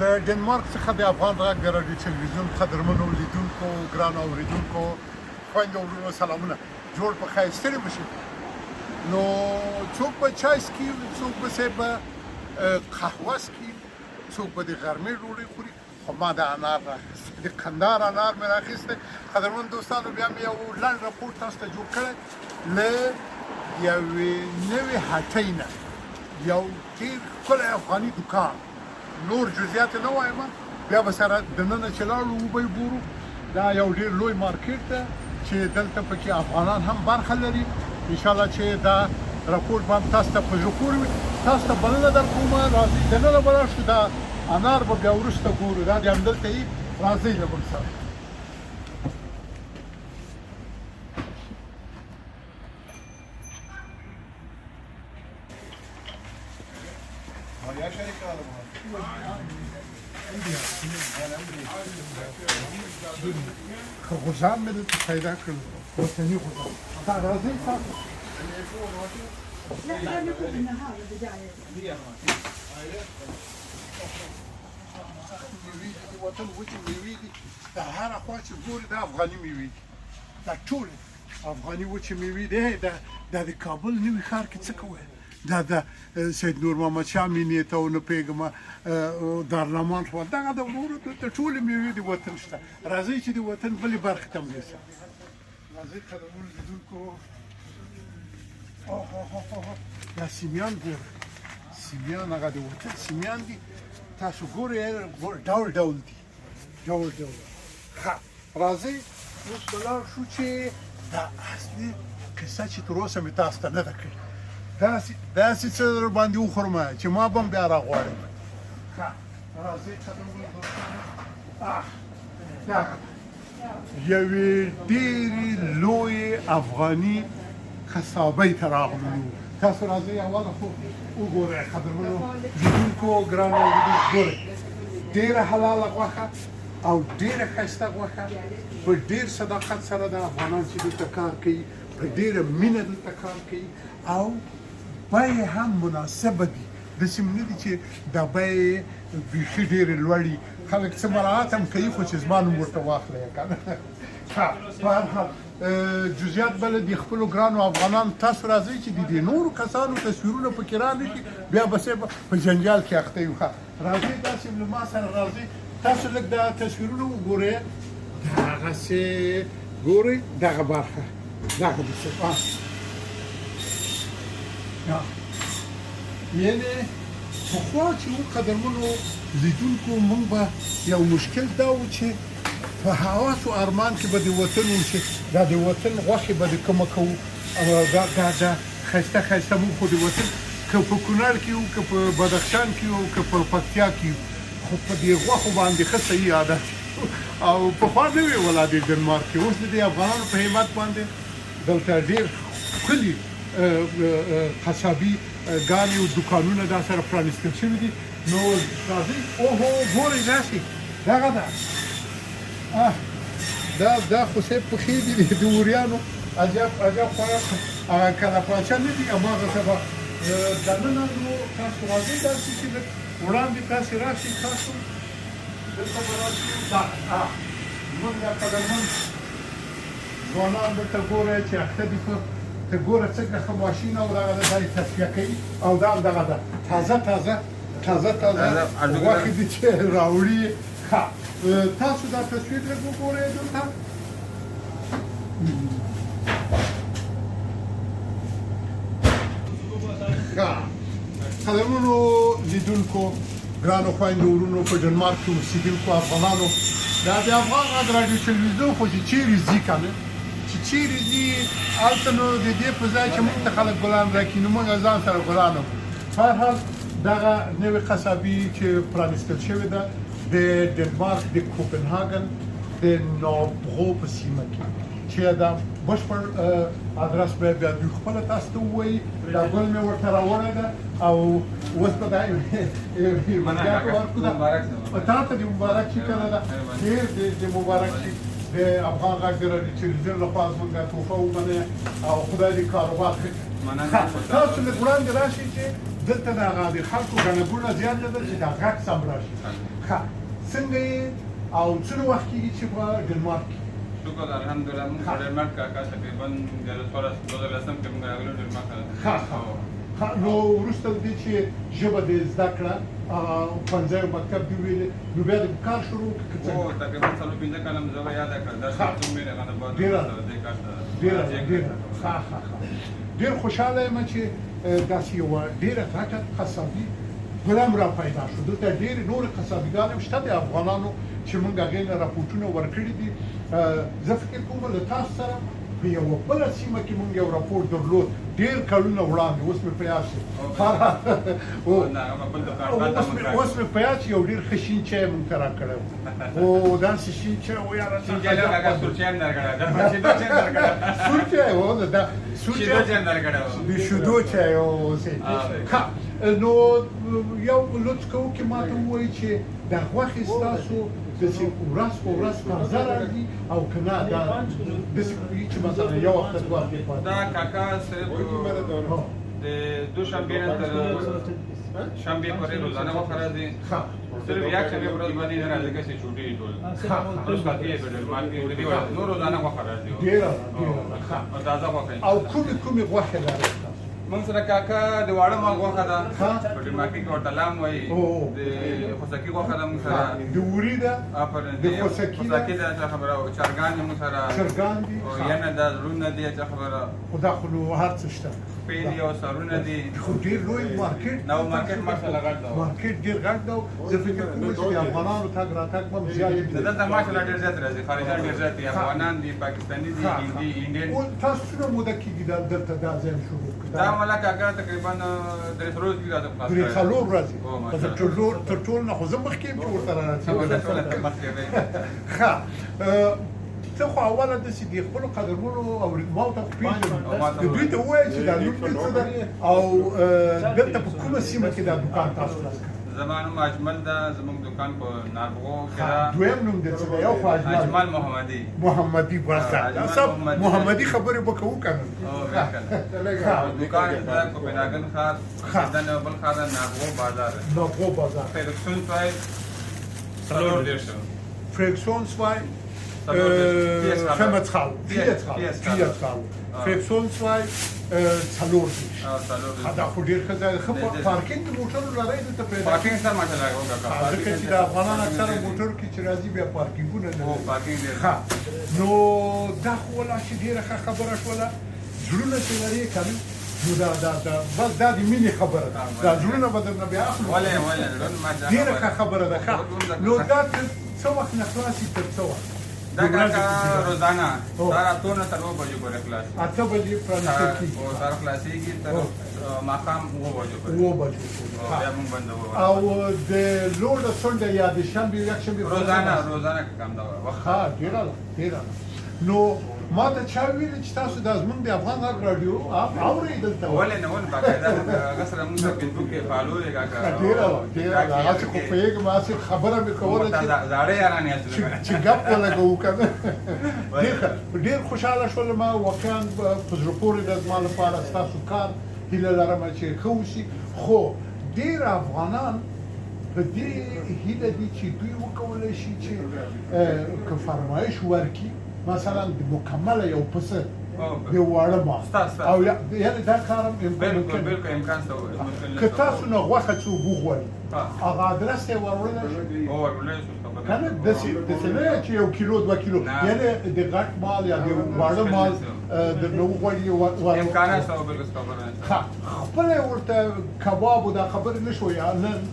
له ډنمارک څخه د افغان غږ د راډیو تلویزیون قدرمنو لیدونکو ګرانو اورېدونکو خویندو ورونو سلامونه جوړ په خیر ستړي مشئ نو څوک به چای څکي څوک به صاحب قهوه څکي څوک به د غرمې ډوډۍ خوري خو ما د انار راخیستی د کندهار انار مې راخیستی قدرمن دوستانو بیا مې یو لنډ راپورټ تاسو ته جوړ کړی له یوې نوې هټۍ نه یو ډېر ښکلی افغاني دوکان نور جزئیات نه وایم بیا به سره دننه چې لاړو وبه یې ګورو دا یو ډېر لوی مارکیټ ده چې دلته پکې افغانان هم برخه لري انشاءالله چې دا راپورټ به هم تاسو ته په زړه پورې وي تاسو ته بلنه درکوم راځئ دننه به راشو دا انار به بیا وروسته ګورو دا د همدلته یي راځئ له موږ سره غوزان مې دلته پیدا کړل وطني غوزان دا راځئ تاسو د وطن وچې مېوې دي د هره خوا چې ګورې دا افغاني مېوې دي دا ټولې افغاني وچې مېوې دي دا د کابل نوي ښار کې څه کوی دا د سید نور محمد شاه مینې ته ونه پوهېږم دارالمان شوه دغه د نورو د ټولې مېوې د وطن شته راځئ چې د وطن بلې برخې ته هم یوسم راځئ قدرمنو لیدونکو دا سیمیان ګوره سیمیان هغه د وطن سیمیان دي تاسو ګورئ ډول ډول دي ډول ډول ښه راځئ اوس به لاړ شو چې دا اصلي قصه چې تر اوسه مې تاسو ته نه ده کړې داسې څه در باندې وخورم چې ما به هم بیا راغواړم ښه راځئ قدرمنو دوستانو دغه یوې ډېرې لویې افغاني قصابۍ ته راغلو تاسو راځئ اوله خو وګورئ قدرمنو لیدونکو ګرانو اورېدونکو ګورئ ډېره حلاله غوښه او ډېره ښایسته غوښه په ډېر صداقت سره د افغانان چې دلته کار کوي په ډېره مینه دلته کار کوي او بیې هم مناسبه دي داسې نه دي چې دا بیې بیخي ډېرې لوړې خلک څه مراعات هم کوي خو چې زما نوم ورته واخلئ که نه ښه په هر حال جزئیات بله د خپلو ګرانو افغانانو تاسو راځئ چې د دې نورو کسانو تصویرونه پکې رانشي بیا به صاحب په جنجال کې اخته یو ښه راځئ داسې له ما سره راځئ تاسو لږ دا تصویرونه وګورئ دغسې ګورئ دغه برخه دغه د صاحب یعنې پخوا چې و قدرمنو لیدونکو موږ به یو مشکل دا و چې په حواس و ارمان کې به د وطن و چې دا د وطن غوښې به د کومه کوو دا ښایسته ښایسته موږ خو د وطن که په کونړ کې وو که په بدخشان کې وو که په پکتیا کې وو خو په دې غوښو باندې ښه صحیح عادت او پخوا نه وې ولا د ډنمارک کې اوس د دې افغانانو په همت باندې دلته ډېر ښکلي قصابي ګانې او دوکانونه دا سره پرانیستل شوي دي نو راځئ اوهو ګورئ داسې دغه ده دا خو صاحب پښې دي د وریانو عجب خوراک هغه کلاپاچه نه دي هماغسې به دننه نو تاسو راځئ داسې چې لږ وړاندې تاسې راشئ تاسو دلته به راشئ زموږ دا قدرمن ځوانان دلته ګورئ چې اخته دي په ته ګوره څنګه ښه ماشین او دغه ده دا یې تصفیه کوي او دا هم دغه ده تازه غوښې دي چې راوړي ښه تاسو دا تصویر لږ وګورئ دلته ښه قدرمنو لیدونکو ګرانو خویندو ورونو په ډنمارک کې اوسېدونکو افغانانو دا د افغان غږ راډیو تلویزیون خو چې چیرې ځي که نه چې چیرې ځي هلته نو د دې په ځای چې موږ ته خلک ګلان راکړي نو موږ ځان سره ګلان وکړو په هر حال دغه نوې قصابي چې پرانیستل شوې ده د ډنمارک د کوپنهاګن د نابغو په سیمه کې چې دا بشپړ ادرس به بیا دوی خپله تاسو ته ووایي دا ګل مې ورته راوړی ده او اوس به دا تا ته د مبارک شي که نه ده ډېر د مبارک شي د افغان غږ د راډیو تلویزیون لخوا زموږ دا تحفه ومنئ او خدای دې کاروبار ښه کړي تاسو لږ وړاندې راشئ چې دلته د هغه د خلکو ګڼه ګوڼه زیاته ده چې دا غږ سم راشي ښه څنګه یې او څومره وخت کېږي چې په ډنمارک کې شکر الحمدلله موږ په ډنمارک کاکا تقریبا د 2013 کې موږ راغلو ډنمارک ته نو وروسته د دې چې ژبه دې زده کړه ښوونځی او مکتب دې وویلې نو بیا دې کار شروع کړه هو تقریبا 4-5 کاله مې زه یاد کړه درس ته مې راغله بعد دې کار ډېر خوشحاله یم چې داسې یوه ډېره غټه قصابي بله هم را پیدا شو دلته ډېرې نورې قصابیګان هم شته د افغانانو چې موږ هغې نه راپورټونه ورکړي دي زه فکر کوم له تاسو سره په یوه بله سیمه کې موږ یو راپورټ درلود ډېر کلونه وړاندې اوس مې په یاد شو اوس مې په یاد چې یو ډېر ښه شین چای موږ ته راکړی و او داسې شین چای و یاره سور چای و دا سور چای د شیدو چای ښه نو یو لطف کوو کې ماته ووایي چې دا غوښې ستاسو داسې ورځ په ورځ تازه راځي او که نه دا داسې چې مثلا یو وخت دوه هفتې پاتې دا کاکا صرف د دوشنبې نه تر شنبې پورې روزانه غوښه راځي صرف یک شنبې په ورځ باندې نه راځي که چې چوټي وي ټول رخصتي یې په ډنمارک کې د دې وجه نور روزانه غوښه راځي ډېره تازه غوښه او کومې غوښې لرئ موږ سره کاکا د واړه مال غوښه ده په ډنمارک کې ورته لام وایي د خوسکي غوښه ده موږ سره د وري ده د خوسکي ده چې خبره چرګان دي موږ سره چرګان دي ینه ده زړونه دي چې خبره خو دا خو نو هر څه شته سپی دي او سرونه دي خو ډېر لوی مارکېټ نو مارکېټ ماشاءالله غټ ده مارکېټ ډېر غټ ده زه فکر کوم چې د افغانانو تګ راتګ به هم زیات وي دلته ماشاءالله ډېر زیات راځي خارجیان ډېر زیات دي افغانان دي پاکستاني دي هندي انډین تاسو څومره موده کېږي دلته دا ځای شروع دا مله کاکا تقریبا 3 ورځې کېږي راځم خلاص 3 ورځې تر ټولو نه خو زه مخکې یم چې ورته رارسېدلی ښه ته خو اوله داسې د خپلو قدرمنو اوریدماو ته خو پېژنم دوی ته ووایه چې دا نوم دې څه ده او دلته په کومه سیمه کې دا دوکان تاسو خلاص کړی زما نوم اجمل ده زموږ دوکان په ناربغو کې ده دویم نوم دې څه دی یو خو اجمل محمدي بس دا محمدي خبرې به کوو که نه دوکان ده کوپنهاګن ښار دنه بل ښار ده ناربغو بازار فریکسونسوای Femmerschaal, Vierschaal. Frictionsway, Salon. دا خو ډېر ښه ځای دی ښه پارکینګ د موټرو لرئ دلته پیدا پارکینګ سره ماشاءالله ځکه چې د افغانان اکثره موټرو کې چې راځي بیا پارکینګونه نه لري پارکینګ ډېر نو دا خو ولا چې ډېره ښه خبره شوله زړونه چې لري که نه نو بس دا د مینې خبره ده دا زړونه به درنه بیا اخلو ډېره ښه خبره ده ښه نو دا څه وخت نه خلاصي تر څه وخت دا کاکا روزانه دا راتونه تر 9 بجې پورې خلاص 8 بجې پرانیستل کېږي او سهار خلاصېږي تر ماښام 9 بجې پورې بیا موږ بندوو او د لوړ د سنډه یا د شنبې یکشنبې روزانه کم دا وخت ښه ډېره نو ما ته چا ویلي چې تاسو دا زموږ د افغان غږ راډیو اورئ دلته ولې نه باقاعده هغه سره موږ په فیسبوک کې فالو یې کاکا ډېره هغسې خو پوهېږم هسې خبره مې کوله زاړه یاران یاست چې ګپ ولګوو که نه ډېر خوشحاله شولم واقعا په زړه پورې ده زما لپاره ستاسو کار هیله لرم چې ښه وشي خو ډېر افغانان په دې هیله دي چې دوی وکولی شي چې که فرمایش ورکړي مثلا د مکمله یو پسه د واړه مال او یعنې دا کار هم بالکل امکان شته که تاسو نه غوښه څوک وغواړي هغه ادرس ته یې وروړلی شي که نه داسې نه چې 1 کیلو 2 کیلو یعنې د غټ مال یا د واړه مال درنه وغواړي امکانات شته بالکل خپله یې ورته کباب دا خبرې نه شوې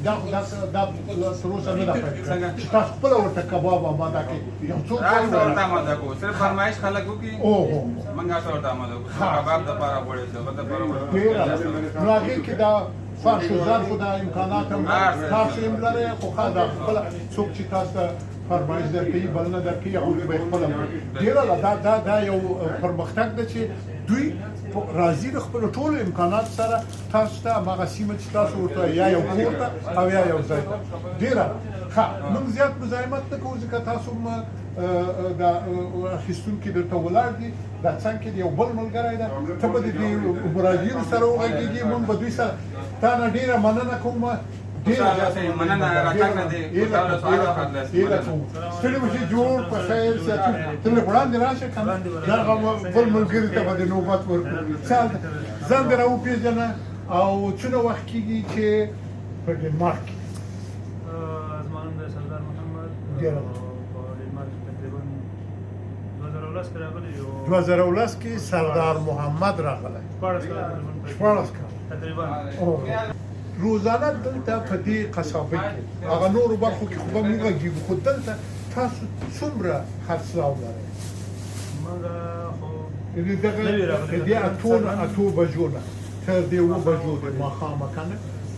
دا تر اوسه نه ده پیل چې تاسو خپله ورته کباب آماده کړئ یو څوک ورته آماده کوو صرف فرمایش خلک وکړي موږ هغه ورته آماده کوو کباب دپاره غواړي څه دپاره نو هغې کې دا فرش و ظرف و دا امکانات هم تاسو هم لرئ خو ښه دا خپله څوک چې تاسو ته فرمایش درکوي بلنه درکوي هغوی به یې خپله ډېره دا یو پرمختګ ده چې دوی راځي د خپلو ټولو امکاناتو سره تاسو ته هماغه سیمه چې تاسو ورته یا یو کور ته او یا یو ځای ته ډېره ښه موږ زیات مزاحمت نه کوو ځکه تاسو هم دا اخیستونکي درته ولاړ دي دا څنګ کې د یو بل ملګری ده ته به د دې مراجعینو سره وغږېږې موږ به دوی سره تا نه ډېره مننه کوم مننه راتګ نه دی خوشحاله سوال وکړل ستړي مشي جوړ په خیر ساتي ته له وړاندې راشه کنه دا خپل ملګری ته باندې نوبت ورکړو ځان ځان درو پیژنه او څونه وخت کېږي چې په ډنمارک زما نوم دی سردار محمد په ډنمارک تقریبا 2011 کې راغلی 2011 کې سردار محمد راغلی 14 کال تقریبا روزانه دلته په دې قصابي کې هغه نورو برخو کې خو به موږ ګیږو خو دلته تاسو څومره خرڅلاو لرئ موږ خو دې اتو بجو نه تر دې 7 بجو د ماښامه کنه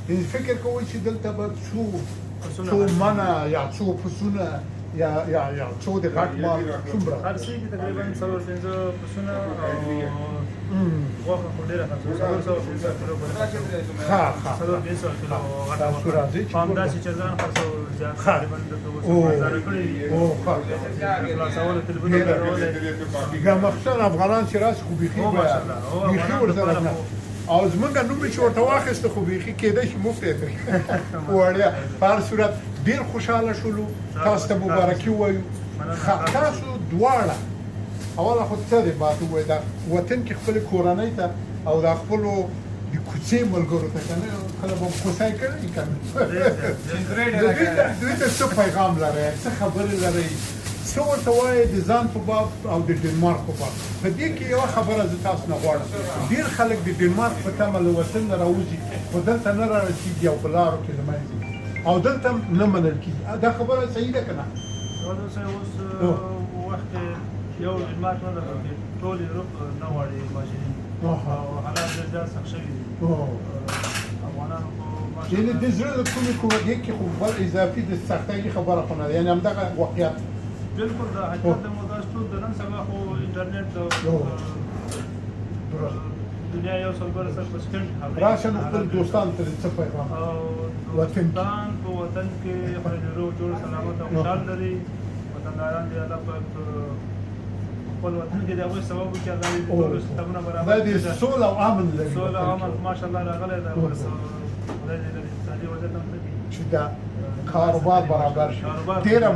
یعنې فکر کوئ چې دلته به څو منه یا څو پسونه یا څو د غټ مال څومره خرڅېږي تقریبا 4-5 پسونه او غوښه خو ډېره خرڅېږي 450 کیلو ښه 450 کیلو تاسو راځئ چې همداسې چرګان خرڅول زیات تقریبا دلته اوس بازار کړی دي خلاصول تلفون راولې یا مخصوصا افغانان چې راشي خو بیخي ورسره نه او زمونږ نوم چې ورته واخیسته خو بیخي کېدای شي مفت یې ترې وړیا په هر صورت ډېر خوشحاله شولو تاسو ته مبارکي ووایو تاسو دواړه اوله خو څه دی باید ووایي دا وطن کې خپلې کورنۍ ته او دا خپلو د کوڅې ملګرو ته که نه کله به کوڅی کړی که نه دوی ته څه پیغام لرئ څه خبرې لرئ څه ورته وایي د ځان په باب او د ډنمارک په باب په دې کې یوه خبره زه تاسو نه غواړم ډېر خلک د ډنمارک په تمه له وطن نه راوځي خو دلته نه رارسېږي او په لارو کې له منځه ځي او دلته نه منل کېږي دا خبره صحیح ده که نه اوس وخت یو ډنمارک نه ده بلکې ټول یورپ نه غواړي مهاجرین او حالات ډېر زیات سخت شوي دي افغانانو خو یعنې د زړه د کومې کومې کې خو بل اضافي د سختۍ خبره خو نه ده یعنې همدغه واقعیت بالکل دا حقیقت د موضوع ټول د نن سبا خو انټرنیټ دنیا یو څل بل سره په سکند راشه نو خپل دوستان ته څه پیغام وطن په وطن کې خپل روغ جوړ سلامت او خوشحال لري وطنداران دې الله پاک خپل وطن کې د هغوی سبب وکړي الله دې ټول ستمونه برابر کړي دا دې سوله او امن لري سوله او امن ماشاءالله راغلی ده خدای دې د اقتصادي وضعیت هم ښه کړي چې دا کاروبار برابر شي ډېره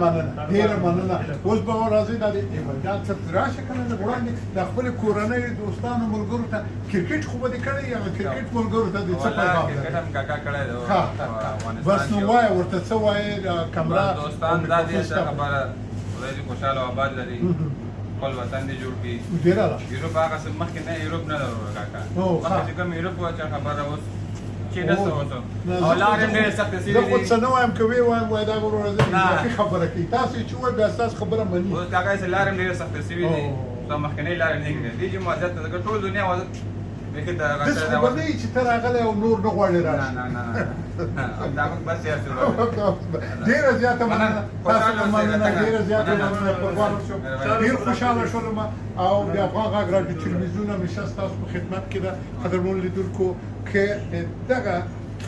مننه اوس به راځئ دا د ایوالجان څه راشه که نه وړاندې د خپلې کورنۍ دوستانو ملګرو ته کرکټ خو به دې کړی هغه کرکټ ملګرو ته دې څه پیغام کرکټ هم کاکا کړی دی بس نو وایه ورته څه وایې کمره دوستان دا دې څه خبره خدای دې خوشحاله او آباد لري خپل وطن دې جوړ کړي ډېره یورپ هغه څه مخکې نه یورپ نه ده کاکا مخکې چې کوم یورپ وه چې خبره اوس چې نه څه وته او لارې هم ډېرې سختې سوي زه خو څه نه وایم که ویې وایم وایي دا ورځ اضافي خبره کوي تاسو چې وایي بیا ستاسو خبره مني اوس کاکا چې لارې هم ډېرې سختې سوي دي دا مخکینۍ لارې نه کړې دې چې موازیت ته ځکه ټول دنیا موازیت بیخي ته داسې خو به نه وي چې ته راغلی او نور نه غواړې راشي نه دا بس یې ډېره زیاته مننه تاسو ته مننه ډېره زیاته مننه قربان شم ډېر خوشحاله شولم او د افغان غږ راډیو تلویزیون همیشه ستاسو په خدمت کې ده قدرمنو لیدونکو که دغه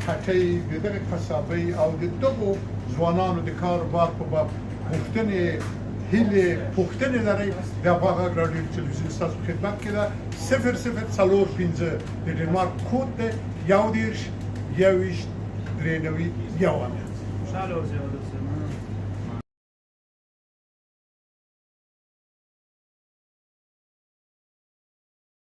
هټۍ د دغه قصابۍ او د دغو ځوانانو د کاروبار په باب غوښتنې هیلې پوښتنې لرئ د افغان غږ راډیو تلویزیون ستاسو په خدمت کې ده 0045 د ډنمارک کود دی 11 23 93 خوشحاله اوسئ